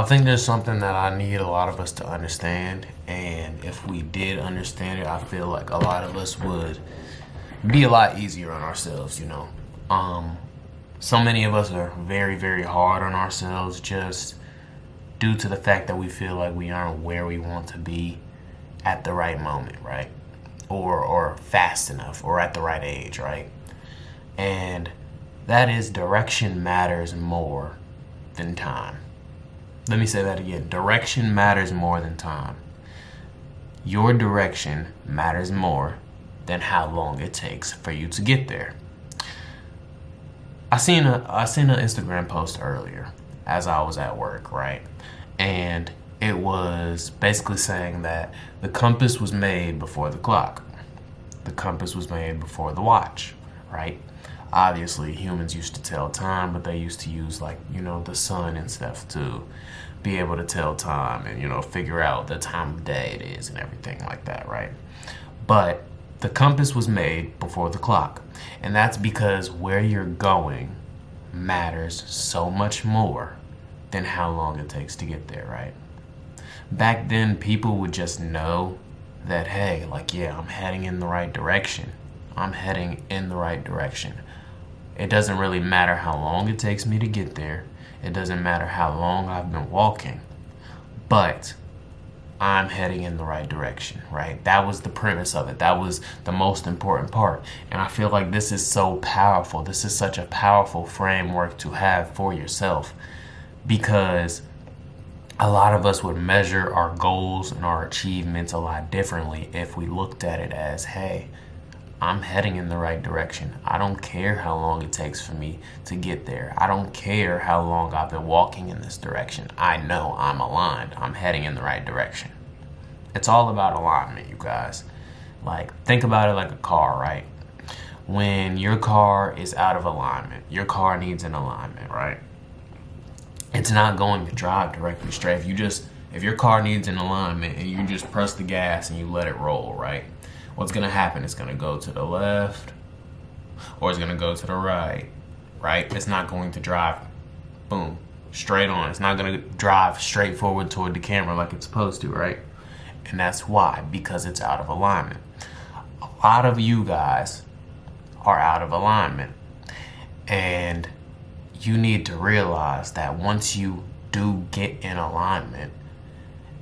I think there's something that I need a lot of us to understand, and if we did understand it, I feel like a lot of us would be a lot easier on ourselves. Um, so many of us are very, very hard on ourselves just due to the fact that we feel like we aren't where we want to be at the right moment, right? Or fast enough, or at the right age, right? And that is, direction matters more than time. Let me say that again. Direction matters more than time. Your direction matters more than how long it takes for you to get there. I seen an Instagram post earlier as I was at work, right? And it was basically saying that the compass was made before the clock. The compass was made before the watch, right? Obviously, humans used to tell time, but they used to use, like, the sun and stuff to be able to tell time and, figure out the time of day it is and everything like that, right? But the compass was made before the clock. And that's because where you're going matters so much more than how long it takes to get there, right? Back then, people would just know that, hey, like, yeah, I'm heading in the right direction. I'm heading in the right direction. It doesn't really matter how long it takes me to get there. It doesn't matter how long I've been walking. But I'm heading in the right direction, right? That was the premise of it. That was the most important part. And I feel like this is so powerful. This is such a powerful framework to have for yourself, because a lot of us would measure our goals and our achievements a lot differently if we looked at it as, hey, I'm heading in the right direction. I don't care how long it takes for me to get there. I don't care how long I've been walking in this direction. I know I'm aligned. I'm heading in the right direction. It's all about alignment, you guys. Like, think about it like a car, right? When your car is out of alignment, your car needs an alignment, right? It's not going to drive directly straight. If your car needs an alignment and you just press the gas and you let it roll, right? What's going to happen? It's going to go to the left, or it's going to go to the right, right? It's not going to drive, boom, straight on. It's not going to drive straight forward toward the camera like it's supposed to, right? And that's why, because it's out of alignment. A lot of you guys are out of alignment. And you need to realize that once you do get in alignment,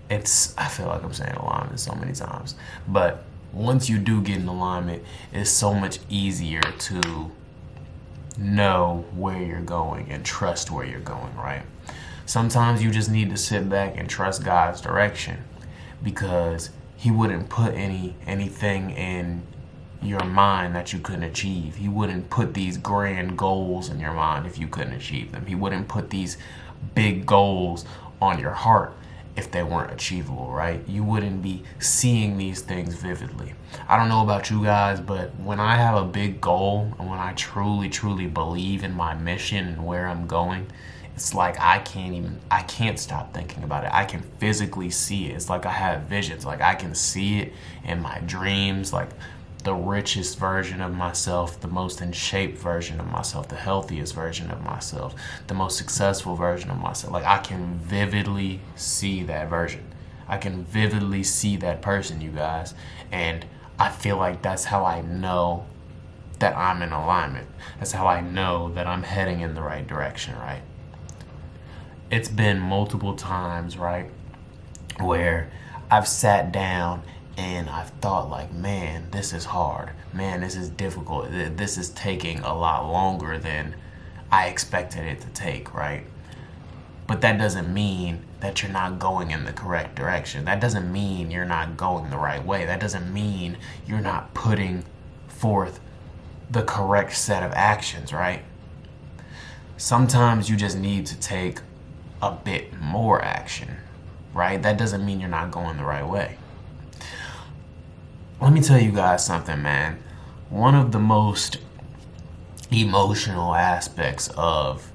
I feel like I'm saying alignment so many times, but once you do get in alignment, it's so much easier to know where you're going and trust where you're going, right? Sometimes you just need to sit back and trust God's direction, because he wouldn't put anything in your mind that you couldn't achieve. He wouldn't put these grand goals in your mind if you couldn't achieve them. He wouldn't put these big goals on your heart if they weren't achievable, right? You wouldn't be seeing these things vividly. I don't know about you guys, but when I have a big goal and when I truly, truly believe in my mission and where I'm going, it's like I can't stop thinking about it. I can physically see it. It's like I have visions. Like, I can see it in my dreams, like the richest version of myself, the most in shape version of myself, the healthiest version of myself, the most successful version of myself. Like, I can vividly see that version. I can vividly see that person, you guys. And I feel like that's how I know that I'm in alignment. That's how I know that I'm heading in the right direction, right? It's been multiple times, right, where I've sat down and I've thought, like, man, this is hard. Man, this is difficult. This is taking a lot longer than I expected it to take, right? But that doesn't mean that you're not going in the correct direction. That doesn't mean you're not going the right way. That doesn't mean you're not putting forth the correct set of actions, right? Sometimes you just need to take a bit more action, right? That doesn't mean you're not going the right way. Let me tell you guys something, man. One of the most emotional aspects of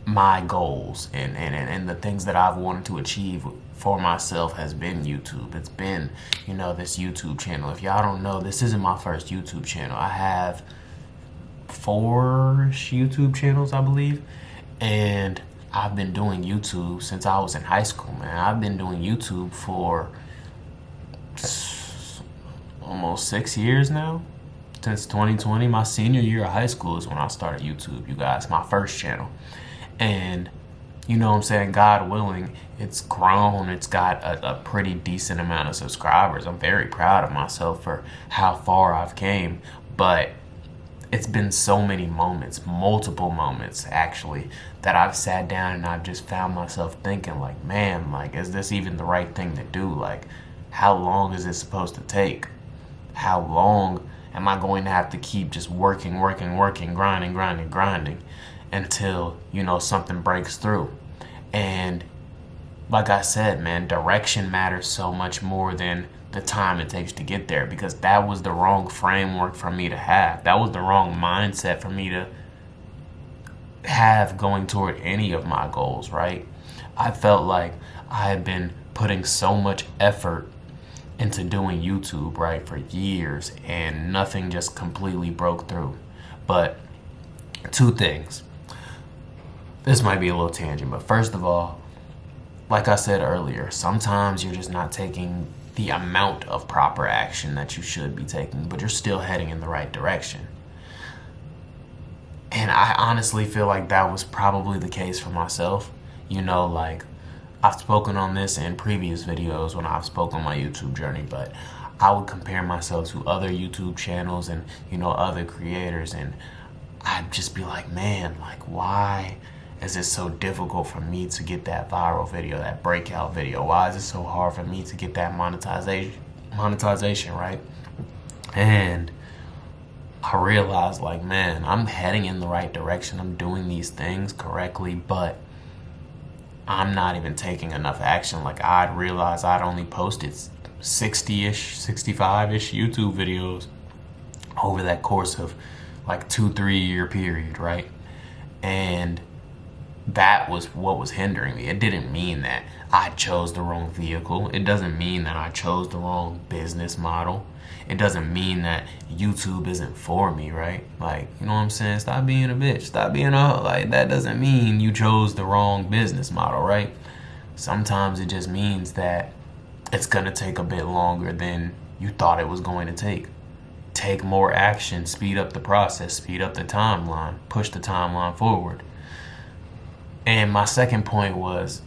my goals and the things that I've wanted to achieve for myself has been YouTube. It's been, this YouTube channel. If y'all don't know, this isn't my first YouTube channel. I have 4 YouTube channels, I believe. And I've been doing YouTube since I was in high school, man. I've been doing YouTube for almost 6 years now. Since 2020, my senior year of high school is when I started YouTube, you guys, my first channel. And you know what I'm saying, God willing, it's grown. It's got a pretty decent amount of subscribers. I'm very proud of myself for how far I've came. But it's been so many moments, multiple moments actually, that I've sat down and I've just found myself thinking like, man, like, is this even the right thing to do? Like, how long is this supposed to take? How long am I going to have to keep just working, grinding until, you know, something breaks through? And like I said, man, direction matters so much more than the time it takes to get there, because that was the wrong framework for me to have. That was the wrong mindset for me to have going toward any of my goals, right? I felt like I had been putting so much effort into doing YouTube, right, for years, and nothing just completely broke through. But two things. This might be a little tangent, but first of all, like I said earlier, sometimes you're just not taking the amount of proper action that you should be taking, but you're still heading in the right direction. And I honestly feel like that was probably the case for myself. You know, like, I've spoken on this in previous videos when I've spoken on my YouTube journey, but I would compare myself to other YouTube channels and, you know, other creators, and I'd just be like, man, like, why is it so difficult for me to get that viral video, that breakout video? Why is it so hard for me to get that monetization, right? And I realized, like, man, I'm heading in the right direction. I'm doing these things correctly, but I'm not even taking enough action. Like, I'd realized I'd only posted 60-ish, 65-ish YouTube videos over that course of like 2-3 year period, right? And that was what was hindering me. It didn't mean that I chose the wrong vehicle. It doesn't mean that I chose the wrong business model. It doesn't mean that YouTube isn't for me, right? Like, you know what I'm saying? Stop being a bitch. Stop being a hoe. Like, that doesn't mean you chose the wrong business model, right? Sometimes it just means that it's gonna take a bit longer than you thought it was going to take. Take more action, speed up the process, speed up the timeline, push the timeline forward. And my second point was,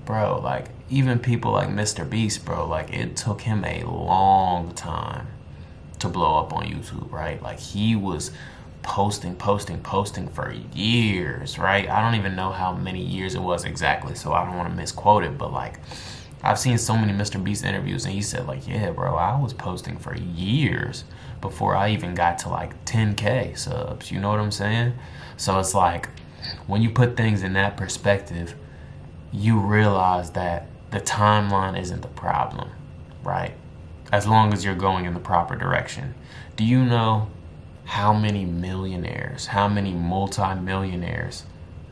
bro, like, even people like Mr. Beast, bro, like, it took him a long time to blow up on YouTube, right? Like, he was posting for years, right? I don't even know how many years it was exactly, so I don't want to misquote it, but like, I've seen so many Mr. Beast interviews, and he said, like, yeah, bro, I was posting for years before I even got to like 10K subs, you know what I'm saying? So it's like, when you put things in that perspective, you realize that the timeline isn't the problem, right? As long as you're going in the proper direction. Do you know how many millionaires, how many multi-millionaires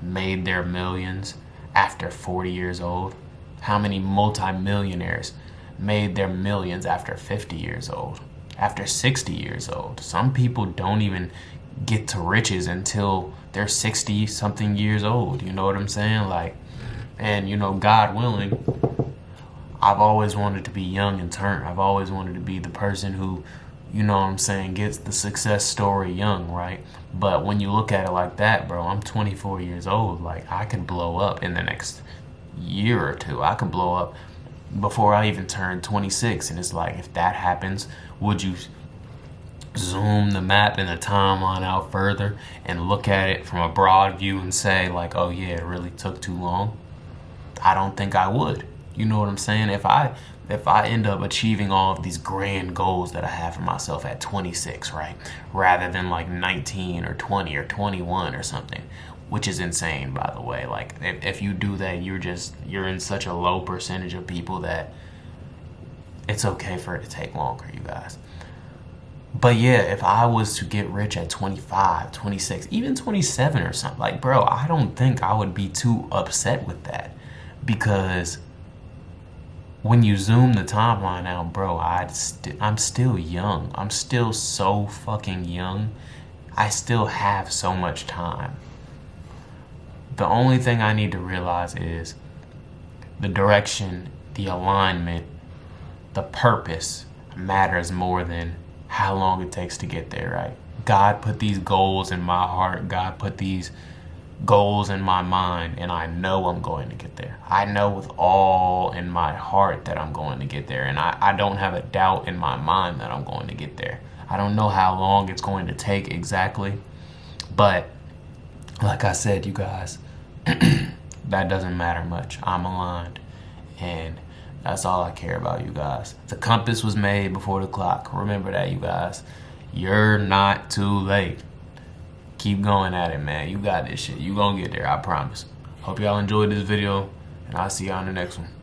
made their millions after 40 years old? How many multi-millionaires made their millions after 50 years old, after 60 years old? Some people don't even get to riches until they're 60 something years old, you know what I'm saying? Like, and you know, God willing, I've always wanted to be young in turn. I've always wanted to be the person who, you know what I'm saying, gets the success story young, right? But when you look at it like that, bro, I'm 24 years old. Like, I could blow up in the next year or two. I could blow up before I even turn 26. And it's like, if that happens, would you zoom the map and the timeline out further and look at it from a broad view and say, like, oh yeah, it really took too long? I don't think I would. You know what I'm saying? If I end up achieving all of these grand goals that I have for myself at 26, right, rather than like 19 or 20 or 21 or something, which is insane, by the way. Like, if you do that, you're in such a low percentage of people that it's okay for it to take longer, you guys. But yeah, if I was to get rich at 25, 26, even 27 or something, like, bro, I don't think I would be too upset with that. Because when you zoom the timeline out, bro, I'm still young. I'm still so fucking young. I still have so much time. The only thing I need to realize is the direction, the alignment, the purpose matters more than how long it takes to get there, right? God put these goals in my heart. God put these goals in my mind, and I know I'm going to get there. I know with all in my heart that I'm going to get there, and I don't have a doubt in my mind that I'm going to get there. I don't know how long it's going to take exactly, but like I said, you guys, that doesn't matter much. I'm aligned, and that's all I care about, you guys. The compass was made before the clock. Remember that, you guys. You're not too late. Keep going at it, man. You got this shit. You gonna get there, I promise. Hope y'all enjoyed this video, and I'll see y'all in the next one.